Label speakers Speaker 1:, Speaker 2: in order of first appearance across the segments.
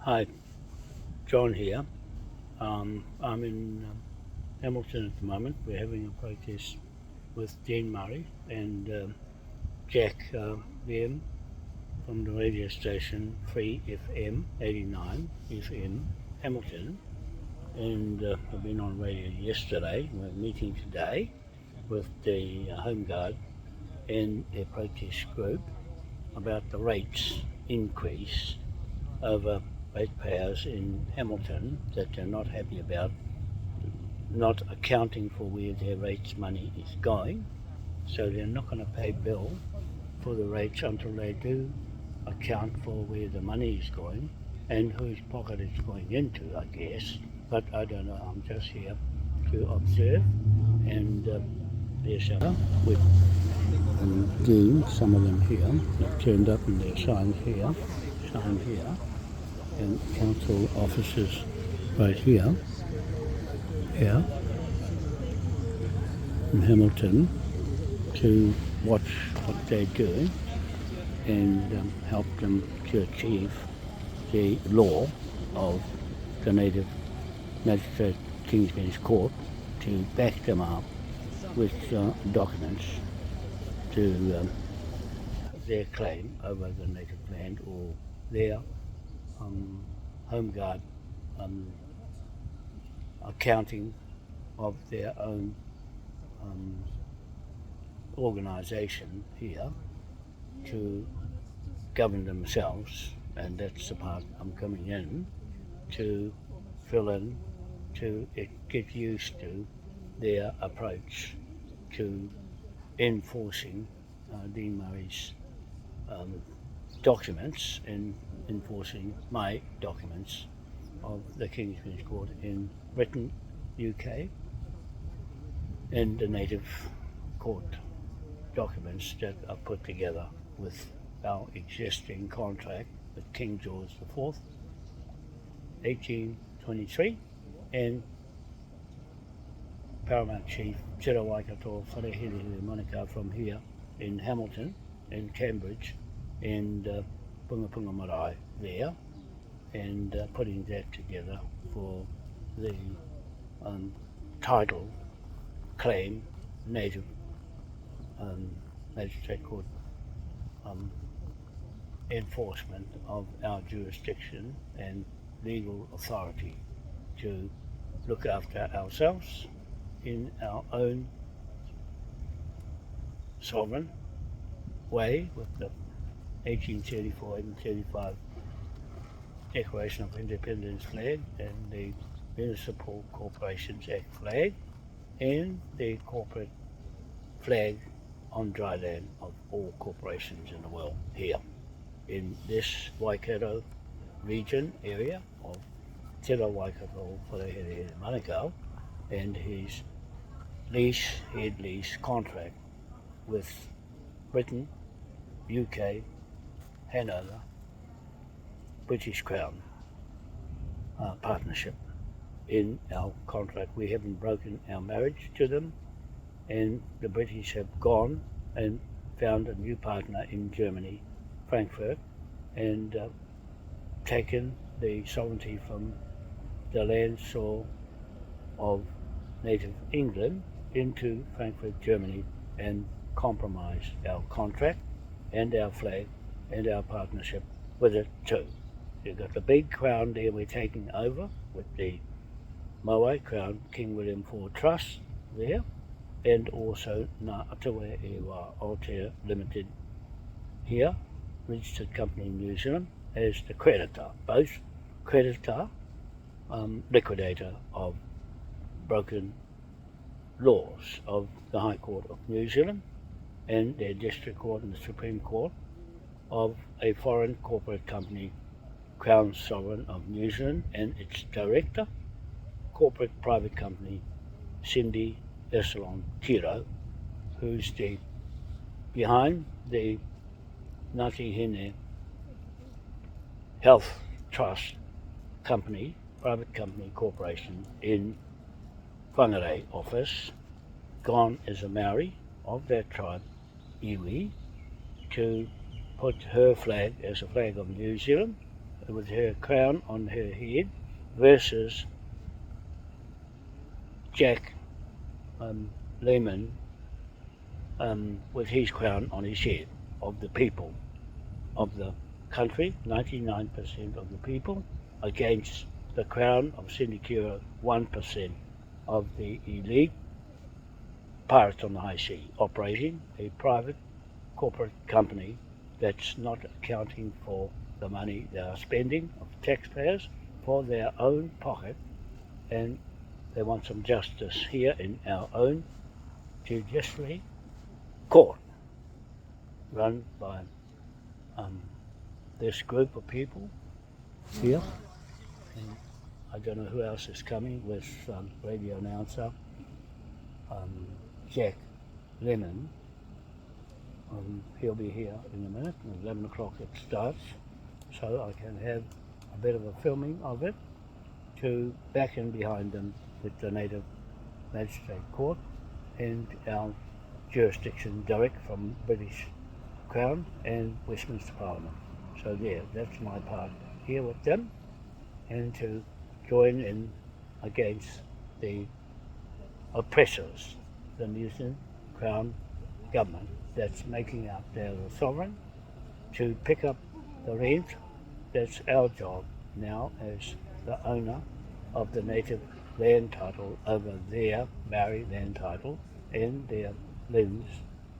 Speaker 1: Hi, John here. I'm in Hamilton at the moment. We're having a protest with Dean Murray and Jack VM from the radio station Free FM 89 FM Hamilton. And I've been on radio yesterday. We're meeting today with the Home Guard and their protest group about the rates increase over ratepayers in Hamilton that they're not happy about, not accounting for where their rates money is going. So they're not going to pay bill for the rates until they do account for where the money is going and whose pocket it's going into, I guess. But I don't know, I'm just here to observe, and there's with Dean, some of them here, they've turned up in their signs here, and council officers right here in Hamilton to watch what they're doing and help them to achieve the law of the Native Magistrate King's Bench Court to back them up with documents to their claim over the native land or their Home Guard accounting of their own organisation here to govern themselves, and that's the part I'm coming in to fill in, to get used to their approach to enforcing Dean Murray's documents and enforcing my documents of the King's Bench Court in Britain, UK, and the native court documents that are put together with our existing contract with King George IV, 1823, and Paramount Chief Te Waikato Wharehere Manukau from here in Hamilton and Cambridge and Punga Marae there, and putting that together for the title claim native magistrate court enforcement of our jurisdiction and legal authority to look after ourselves in our own sovereign way with the 1834 and 35 Declaration of Independence flag and the Municipal Corporations Act flag and the corporate flag on dry land of all corporations in the world here in this Waikato region area of Te Waikato Wharehere Manukau, and his head lease contract with Britain, UK, Hanover, British Crown partnership. In our contract, we haven't broken our marriage to them, and the British have gone and found a new partner in Germany, Frankfurt, and taken the sovereignty from the land soil of native England into Frankfurt, Germany, and compromised our contract and our flag and our partnership with it too. You've got the big crown there we're taking over with the Moai Crown King William IV Trust there, and also Ngā Atawe Ewa Aotea Limited here, registered company in New Zealand, as the creditor, both creditor, liquidator of broken laws of the High Court of New Zealand and their District Court and the Supreme Court of a foreign corporate company, Crown Sovereign of New Zealand, and its director, corporate private company, Cindy Essalon Tiro, who's behind the Ngāti Hine Health Trust Company, private company corporation in Whangarei office, gone as a Maori of that tribe, iwi, to put her flag as a flag of New Zealand with her crown on her head versus Jack Lehman with his crown on his head, of the people of the country, 99% of the people, against the crown of Sinecura, 1% of the elite pirates on the high sea, operating a private corporate company that's not accounting for the money they are spending of taxpayers for their own pocket, and they want some justice here in our own judiciary court, run by this group of people here. And I don't know who else is coming with radio announcer Jack Lemmon. He'll be here in a minute. At 11 o'clock it starts, so I can have a bit of a filming of it to back in behind them with the Native Magistrate Court and our jurisdiction direct from British Crown and Westminster Parliament. So there, that's my part here with them, and to join in against the oppressors, the New Zealand Crown government that's making out they're the sovereign, to pick up the rent. That's our job now as the owner of the native land title over their Maori land title and their LINZ,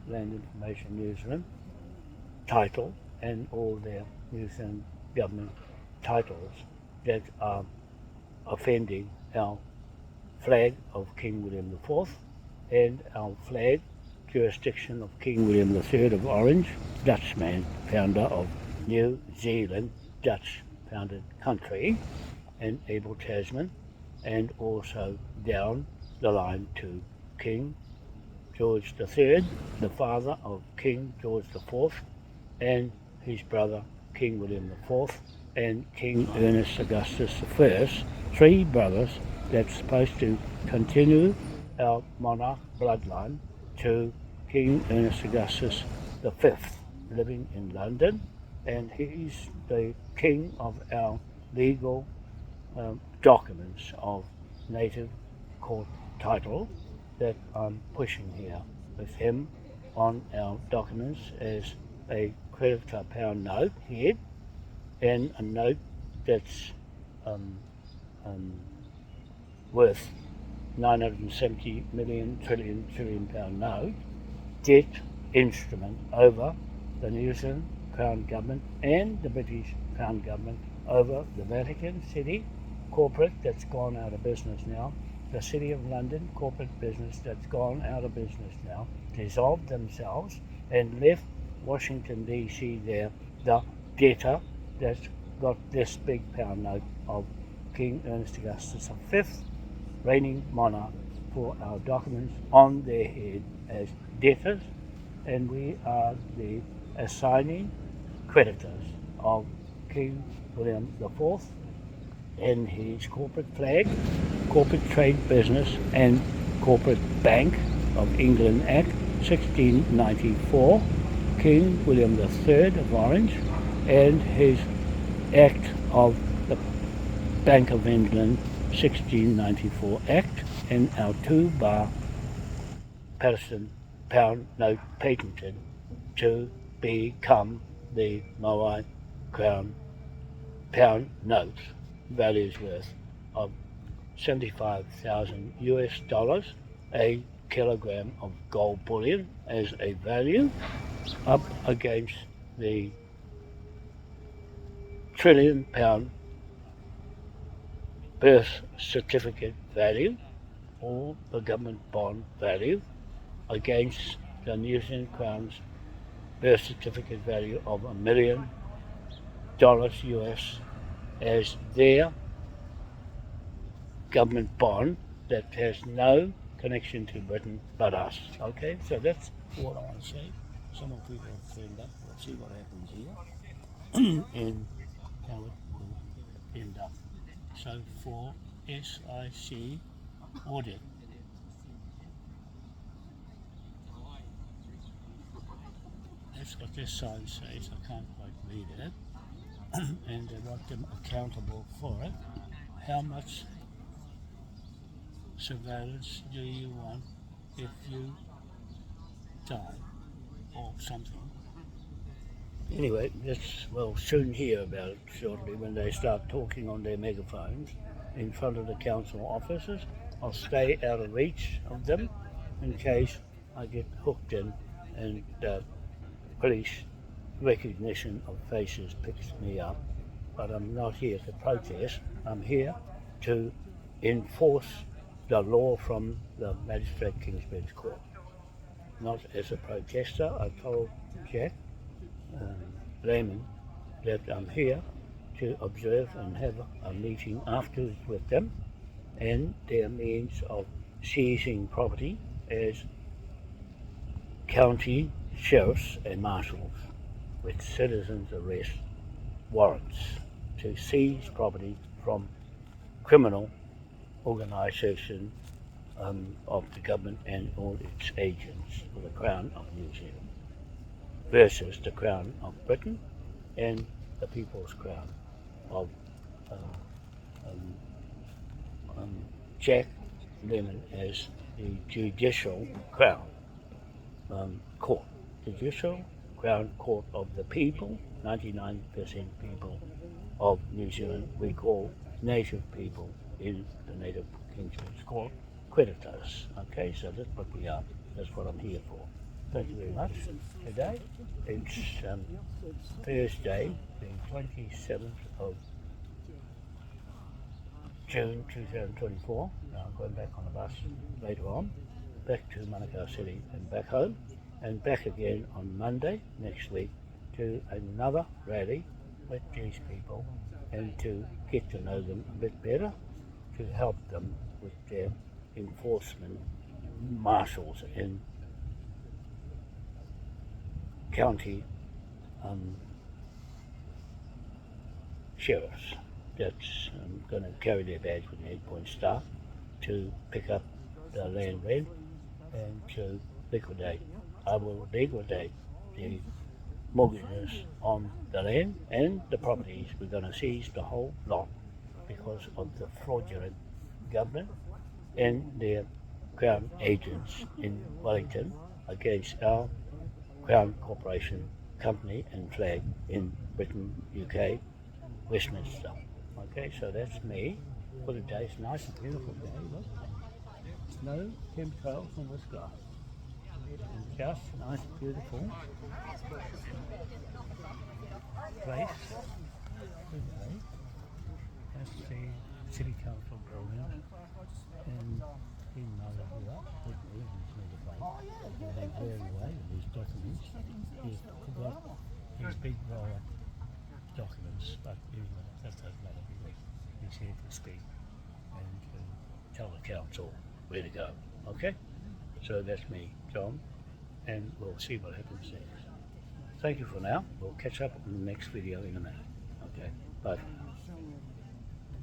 Speaker 1: Land Information New Zealand title, and all their New Zealand government titles that are offending our flag of King William IV and our flag jurisdiction of King William III of Orange, Dutchman, founder of New Zealand, Dutch founded country, and Abel Tasman, and also down the line to King George III, the father of King George IV, and his brother King William IV, and King Ernest Augustus I, three brothers that's supposed to continue our monarch bloodline to King Ernest Augustus V, living in London, and he's the king of our legal documents of native court title that I'm pushing here with him on our documents as a creditor pound note head, and a note that's worth 970 million trillion pound note, debt instrument over the New Zealand Crown Government and the British Crown Government over the Vatican City corporate that's gone out of business now, the City of London corporate business that's gone out of business now, dissolved themselves and left Washington DC there, the debtor that's got this big pound note of King Ernest Augustus V, reigning monarch, for our documents on their head as debtors, and we are the assigning creditors of King William IV and his corporate flag, corporate trade business and corporate bank of England Act 1694, King William III of Orange, and his Act of the Bank of England 1694 Act, and our 2-bar Patterson pound note patented to become the Moai Crown pound notes, values worth of 75,000 US dollars, a kilogram of gold bullion as a value, up against the trillion pound birth certificate value, or the government bond value, against the New Zealand Crown's birth certificate value of $1 million US as their government bond that has no connection to Britain but us. Okay, so that's what I want to say. Some more people have turned up. Let's see what happens here and how it will end up. So for SIC audit, that's what this sign says. I can't quite read it. and they want them accountable for it. How much surveillance do you want if you die or something? Anyway, we'll soon hear about it shortly when they start talking on their megaphones in front of the council offices. I'll stay out of reach of them in case I get hooked in and police recognition of faces picks me up. But I'm not here to protest. I'm here to enforce the law from the Magistrate Kingsbridge Court. Not as a protester. I told Jack Lehman that I'm here to observe and have a meeting afterwards with them and their means of seizing property as county sheriffs and marshals with citizens arrest warrants to seize property from criminal organisation of the government and all its agents for the Crown of New Zealand versus the Crown of Britain and the People's Crown of Jack Lemmon as the Judicial Crown Court. Judicial Crown Court of the people, 99% people of New Zealand, we call native people in the Native Kingsbridge Court, creditors. Okay, so that's what we are. That's what I'm here for. Thank you very much. Today, it's Thursday, the 27th of June 2024. Now I'm going back on the bus later on, back to Manukau City and back home, and back again on Monday next week to another rally with these people and to get to know them a bit better, to help them with their enforcement marshals and county sheriffs that's going to carry their badge with an 8-point star to pick up the land rent and to liquidate. I will liquidate the mortgages on the land and the properties. We're going to seize the whole lot because of the fraudulent government and their Crown agents in Wellington against our Crown Corporation company and flag in Britain, UK, Westminster. Okay, so that's me for the day. It's a nice and beautiful day. Look, no chemtrails in the sky. And just nice, beautiful place. That's the City Council building. And even though they're here, with me, he's made a place. And they clear away these documents. He's got these big roll of documents, but anyway, that doesn't matter because he's here to speak and to tell the council where to go. Okay? So that's me, John, and we'll see what happens next. Thank you for now. We'll catch up in the next video in a minute. Okay? Bye.